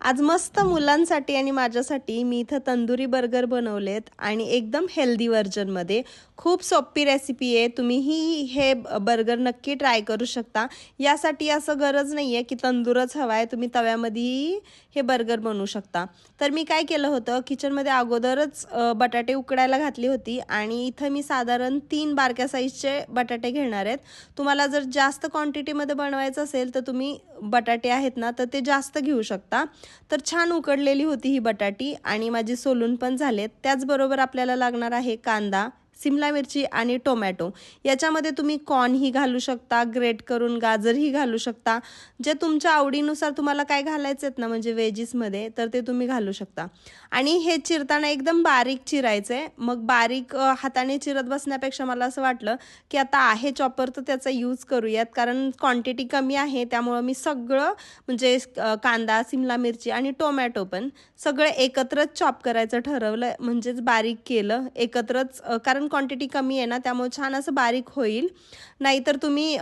आज मस्त मुलांसाठी आणि माझ्यासाठी मी इथं तंदुरी बर्गर बनवलेत आणि एकदम हेल्दी व्हर्जनमध्ये. खूप सोपी रेसिपी आहे. तुम्हीही हे बर्गर नक्की ट्राय करू शकता. यासाठी असं गरज नाही आहे की तंदूरच हवा आहे, तुम्ही तव्यामध्येही हे बर्गर बनवू शकता. तर मी काय केलं होतं, किचनमध्ये अगोदरच बटाटे उकडायला घातली होती आणि इथं मी साधारण 3 बारक्या साईजचे बटाटे घेणार आहेत. तुम्हाला जर जास्त क्वांटिटीमध्ये बनवायचं असेल तर तुम्ही बटाटे आहेत ना तर ते जास्त घेऊ शकता. तर छान उकडलेली होती ही बटाटी आणि माझी सोलून पण झालेत. त्याचबरोबर आपल्याला लागणार आहे कांदा, सिमला मिरची आणि टोमॅटो. याच्यामध्ये तुम्ही कॉर्नही घालू शकता, ग्रेट करून गाजरही घालू शकता. जे तुमच्या आवडीनुसार तुम्हाला काय घालायचे आहेत ना, म्हणजे व्हेजीसमध्ये, तर ते तुम्ही घालू शकता. आणि हे चिरताना एकदम बारीक चिरायचं आहे. मग बारीक हाताने चिरत बसण्यापेक्षा मला असं वाटलं की आता आहे चॉपर तर त्याचा यूज करूयात, कारण क्वांटिटी कमी आहे. त्यामुळं मी सगळं म्हणजे कांदा, सिमला मिरची आणि टोमॅटो पण सगळं एकत्रच चॉप करायचं ठरवलं, म्हणजेच बारीक केलं एकत्रच, कारण क्वांटिटी कमी आहे ना, त्यामुळे छान असं बारीक होईल. नाहीतर तुम्ही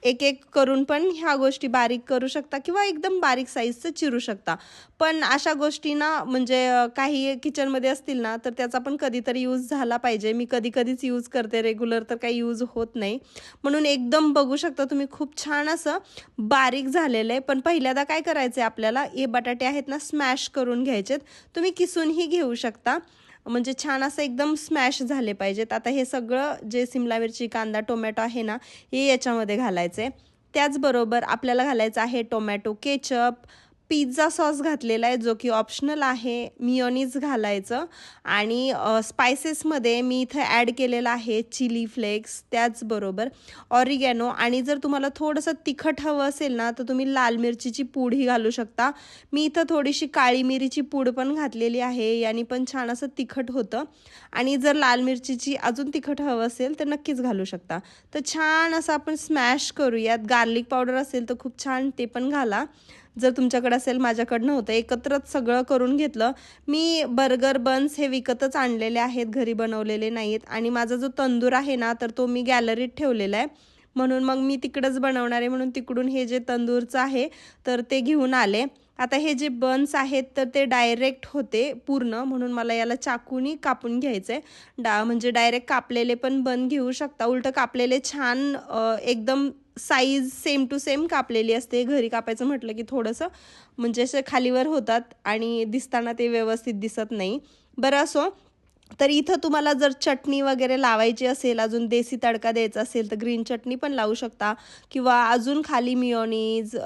एक एक करून पण ह्या गोष्टी बारीक करू शकता किंवा एकदम बारीक साईजचं चिरू शकता. पण अशा गोष्टी ना, म्हणजे काही किचनमध्ये असतील ना तर त्याचा पण कधीतरी यूज झाला पाहिजे. मी कधीच यूज करते, रेग्युलर तर काही यूज होत नाही. म्हणून एकदम बघू शकता तुम्ही, खूप छान असं बारीक झालेलं आहे. पण पहिल्यांदा काय करायचं आहे आपल्याला, हे बटाटे आहेत ना स्मॅश करून घ्यायचेत. तुम्ही किसूनही घेऊ शकता, म्हणजे छान असं एकदम स्मॅश झाले पाहिजेत. आता हे सगळं जे सिमला मिरची, कांदा, टोमॅटो आहे ना, हे याच्यामध्ये घालायचं आहे. त्याचबरोबर आपल्याला घालायचं आहे टोमॅटो केचप, पिझ्झा सॉस घातलेला आहे जो की ऑप्शनल आहे, मियोनीज घालायचं आणि स्पायसेसमध्ये मी इथं ॲड केलेलं आहे चिली फ्लेक्स, त्याचबरोबर ऑरिगॅनो. आणि जर तुम्हाला थोडंसं तिखट हवं असेल ना तर तुम्ही लाल मिरचीची पूडही घालू शकता. मी इथं थोडीशी काळी मिरीची पूड पण घातलेली आहे, याने पण छान असं तिखट होतं. आणि जर लाल मिरचीची अजून तिखट हवं असेल तर नक्कीच घालू शकता. तर छान असं आपण स्मॅश करूयात. गार्लिक पावडर असेल तर खूप छान, ते पण घाला जर तुमच्याकडे असेल. माझ्याकडं नव्हतं, एकत्रच सगळं करून घेतलं. मी बर्गर बन्स हे विकतच आणलेले आहेत, घरी बनवलेले नाहीत. आणि माझा जो तंदूर आहे ना तर तो मी गॅलरीत ठेवलेला आहे, म्हणून मग मी तिकडंच बनवणार आहे, म्हणून तिकडून हे जे तंदूरचं आहे तर ते घेऊन आले. आता हे जे बन्स आहेत तर ते डायरेक्ट होते पूर्ण, म्हणून मला याला चाकूनी कापून घ्यायचं आहे. म्हणजे डायरेक्ट कापलेले पण बन घेऊ शकता, उलटं कापलेले छान एकदम साईज सेम टू सेम कापलेली असते. घरी कापायचं म्हटलं की थोडंसं म्हणजे असे खालीवर होतात आणि दिसताना ते व्यवस्थित दिसत नाही. बरं असो. तर इथं तुम्हाला जर चटणी वगैरे लावायची असेल, अजून देसी तडका द्यायचा असेल तर ग्रीन चटणी पण लावू शकता, किंवा अजून खाली मियोनीज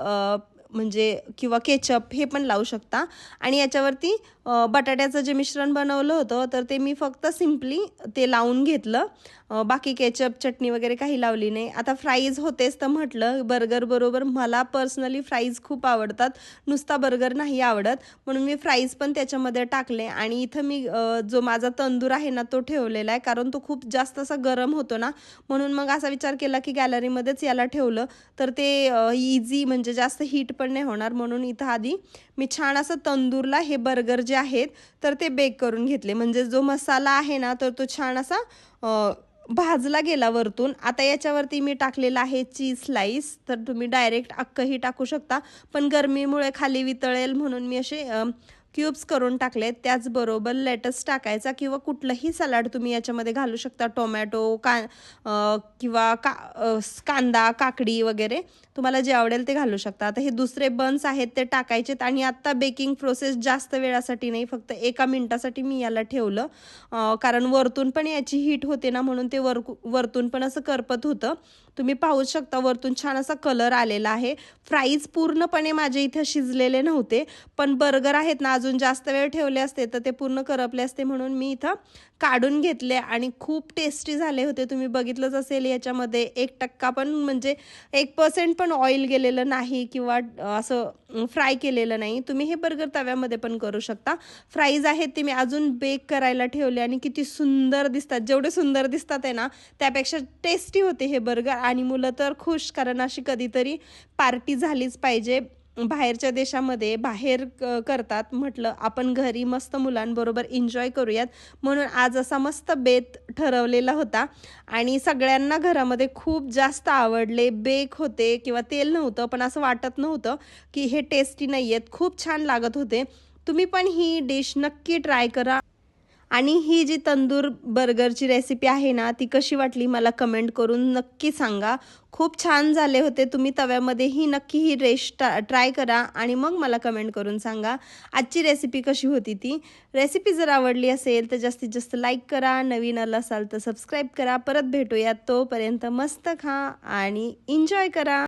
म्हणजे किंवा केचप हे पण लावू शकता. आणि याच्यावरती बटाट्याचं जे मिश्रण बनवलं होतं तर ते मी फक्त सिम्पली ते लावून घेतलं, बाकी केचप चटणी वगैरे काही लावली नाही. आता फ्राईज होतेच तर म्हटलं, बर्गर बरोबर मला पर्सनली फ्राईज खूप आवडतात, नुसता बर्गर नाही आवडत, म्हणून मी फ्राईज पण त्याच्यामध्ये टाकले. आणि इथं मी जो माझा तंदूर आहे ना तो ठेवलेला आहे, कारण तो खूप जास्त असा गरम होतो ना, म्हणून मग असा विचार केला की गॅलरीमध्येच याला ठेवलं तर ते इझी, म्हणजे जास्त हीट पण नाही होणार. म्हणून इथं आधी मी छान असं तंदूरला हे बर्गर जे आहेत तर ते बेक करून घेतले, म्हणजे जो मसाला आहे ना तर तो छान असा भाजला गेला वरतून. आता याच्यावरती मी टाकलेला आहे चीज स्लाईस, तर तुम्ही डायरेक्ट अख्खंही टाकू शकता, पण गरमीमुळे खाली वितळेल म्हणून मी असे क्यूब्स करून टाकलेत. त्याचबरोबर लेटस टाकायचा, किंवा कुठलंही सलाड तुम्ही याच्यामध्ये घालू शकता, टोमॅटो किंवा कांदा, काकडी वगैरे तुम्हाला जे आवडेल ते घालू शकता. आता हे दुसरे बन्स आहेत ते टाकायचेत. आणि आत्ता बेकिंग प्रोसेस जास्त वेळासाठी नाही, फक्त 1 मिनिटासाठी मी याला ठेवलं, कारण वरतून पण याची हीट होते ना, म्हणून ते वरतून पण असं करपत होतं. तुम्ही पाहू शकता वरतून छान असा कलर आलेला आहे. फ्राईज पूर्णपणे माझे इथे शिजलेले नव्हते, पण बर्गर आहेत ना अजून जास्त वेळ ठेवले असते तर ते पूर्ण करपले असते, म्हणून मी इथं काढून घेतले आणि खूप टेस्टी झाले होते. तुम्ही बघितलंच असेल, याच्यामध्ये 1% पण, म्हणजे 1% पण ऑइल गेलेलं नाही किंवा असं फ्राय केलेलं नाही. तुम्ही हे बर्गर तव्यामध्ये पण करू शकता. फ्राईज आहेत ते मी अजून बेक करायला ठेवले आणि किती सुंदर दिसतात. जेवढे सुंदर दिसतात आहे ना त्यापेक्षा टेस्टी होते हे बर्गर. आणि मुलं तर खुश, कारण अशी कधीतरी पार्टी झालीच पाहिजे. बाहेरच्या देशामध्ये बाहेर करतात. म्हटलं आपण घरी मस्त मुलांबरोबर एन्जॉय करूयात, म्हणून आज असा मस्त बेत ठरवलेला होता आणि सगळ्यांना घरामध्ये खूप जास्त आवडले. बेक होते किंवा तेल नव्हतं, पण असं वाटत नव्हतं की हे टेस्टी नाही आहेत. खूप छान लागत होते. तुम्ही पण ही डिश नक्की ट्राय करा. आणि ही जी तंदूर बर्गरची रेसिपी आहे ना, ती कशी वाटली मला कमेंट करून नक्की सांगा. खूप छान झाले होते. तुम्ही तव्यामध्येही नक्की ही ट्राय करा आणि मग मला कमेंट करून सांगा, आजची रेसिपी कशी होती ती. रेसिपी जर आवडली असेल तर जास्तीत जास्त लाईक करा. नवीन आला असाल तर सबस्क्राईब करा. परत भेटूयात. तोपर्यंत मस्त खा आणि एन्जॉय करा.